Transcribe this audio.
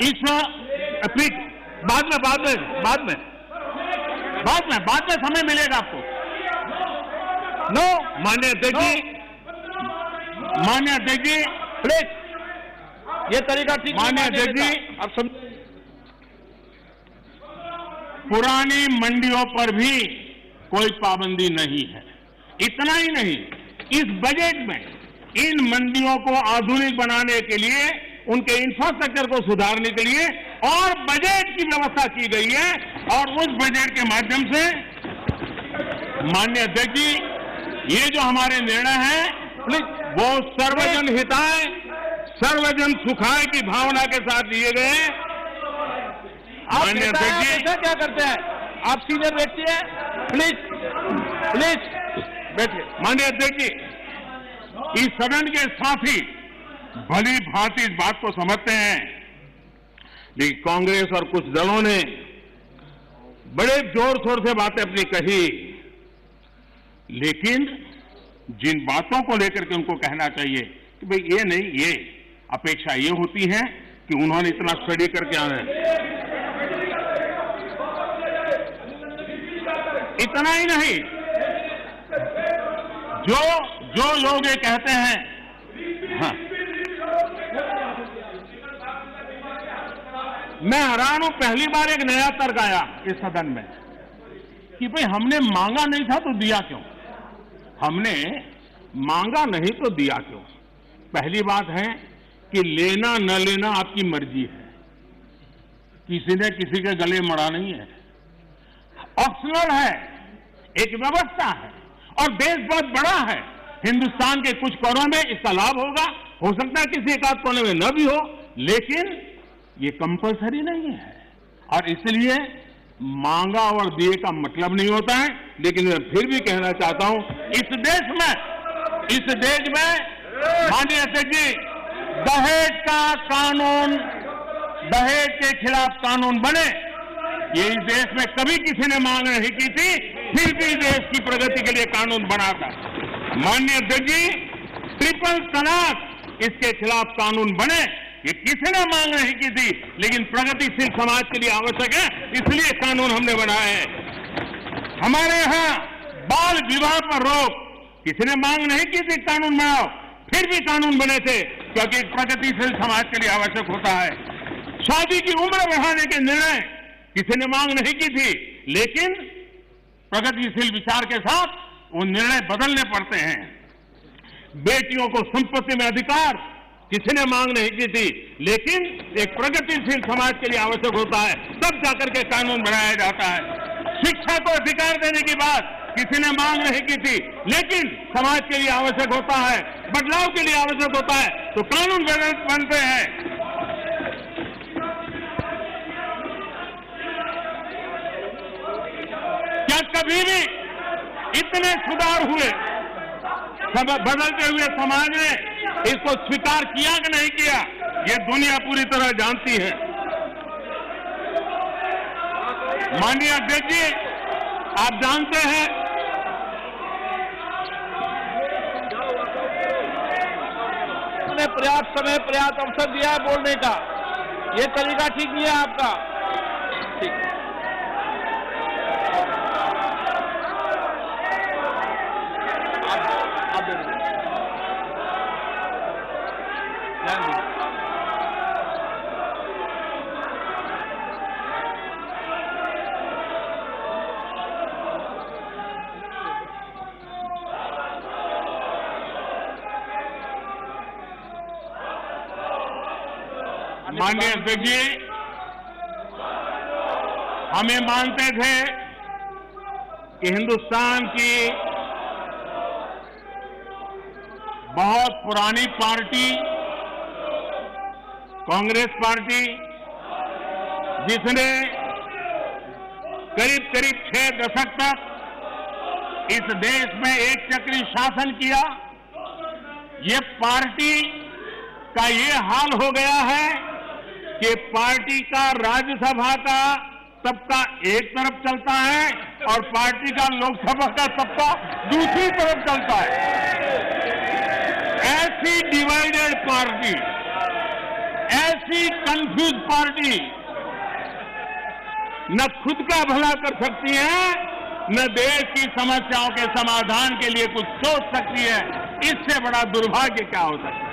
इस प्लीज बाद में समय मिलेगा आपको। नो माननीय अध्यक्ष जी प्लीज, ये तरीका ठीक नहीं। माननीय अध्यक्ष जी, अब समझ, पुरानी मंडियों पर भी कोई पाबंदी नहीं है। इतना ही नहीं, इस बजट में इन मंडियों को आधुनिक बनाने के लिए, उनके इंफ्रास्ट्रक्चर को सुधारने के लिए और बजट की व्यवस्था की गई है। और उस बजट के माध्यम से माननीय अध्यक्ष जी, ये जो हमारे निर्णय हैं वो सर्वजन हिताय सर्वजन सुखाय की भावना के साथ लिए गए। माननीय अध्यक्ष जी, ऐसा क्या करते हैं आप? सीनियर व्यक्ति हैं, प्लीज बैठिए। माननीय अध्यक्ष जी, इस सदन के साथी भली भांति इस बात को समझते हैं, लेकिन कांग्रेस और कुछ दलों ने बड़े जोर शोर से बातें अपनी कही, लेकिन जिन बातों को लेकर के उनको कहना चाहिए कि भाई ये नहीं, ये अपेक्षा ये होती है कि उन्होंने इतना स्टडी करके आना है। इतना ही नहीं, जो लोग ये कहते हैं, हाँ, मैं हैरान हूं, पहली बार एक नया तर्क आया इस सदन में कि भाई हमने मांगा नहीं था तो दिया क्यों? हमने मांगा नहीं तो दिया क्यों? पहली बात है कि लेना न लेना आपकी मर्जी है, किसी ने किसी के गले मड़ा नहीं है, ऑप्शनल है, एक व्यवस्था है और देश बहुत बड़ा है। हिंदुस्तान के कुछ कोनों में इसका लाभ होगा, हो सकता है किसी एक आध कोने में न भी हो, लेकिन ये कंपल्सरी नहीं है। और इसलिए मांगा और दिए का मतलब नहीं होता है। लेकिन मैं फिर भी कहना चाहता हूं, इस देश में माननीय अध्यक्ष जी, दहेज का कानून, दहेज के खिलाफ कानून बने, ये इस देश में कभी किसी ने मांग नहीं की थी, फिर भी देश की प्रगति के लिए कानून बना था। माननीय अध्यक्ष जी, ट्रिपल तलाक, इसके खिलाफ कानून बने, ये किसी ने मांग नहीं की थी, लेकिन प्रगतिशील समाज के लिए आवश्यक है, इसलिए कानून हमने बनाए हैं। हमारे यहां बाल विवाह पर रोक, किसी ने मांग नहीं की थी कानून बनाओ, फिर भी कानून बने थे, क्योंकि प्रगतिशील समाज के लिए आवश्यक होता है। शादी की उम्र बढ़ाने के निर्णय किसी ने मांग नहीं की थी, लेकिन प्रगतिशील विचार के साथ वो निर्णय बदलने पड़ते हैं। बेटियों को संपत्ति में अधिकार किसी ने मांग नहीं की थी, लेकिन एक प्रगतिशील समाज के लिए आवश्यक होता है, तब जाकर के कानून बनाया जाता है। शिक्षा को अधिकार देने की बात किसी ने मांग नहीं की थी, लेकिन समाज के लिए आवश्यक होता है, बदलाव के लिए आवश्यक होता है, तो कानून बनते हैं। क्या कभी भी इतने सुधार हुए, बदलते हुए समाज ने इसको स्वीकार किया कि नहीं किया, ये दुनिया पूरी तरह जानती है। माननीय अध्यक्ष जी, आप जानते हैं उन्होंने पर्याप्त समय, पर्याप्त अवसर दिया है बोलने का, ये तरीका ठीक नहीं है आपका। ठीक, आप दे दीजिए। माननीय अध्यक्ष जी, हमें मानते थे कि हिंदुस्तान की बहुत पुरानी पार्टी कांग्रेस पार्टी, जिसने करीब करीब 6 दशक तक इस देश में एक चक्री शासन किया, ये पार्टी का ये हाल हो गया है कि पार्टी का राज्यसभा का सबका एक तरफ चलता है और पार्टी का लोकसभा का सबका दूसरी तरफ चलता है। ऐसी डिवाइडेड पार्टी, ऐसी कंफ्यूज पार्टी न खुद का भला कर सकती है, न देश की समस्याओं के समाधान के लिए कुछ सोच सकती है। इससे बड़ा दुर्भाग्य क्या हो सकता है?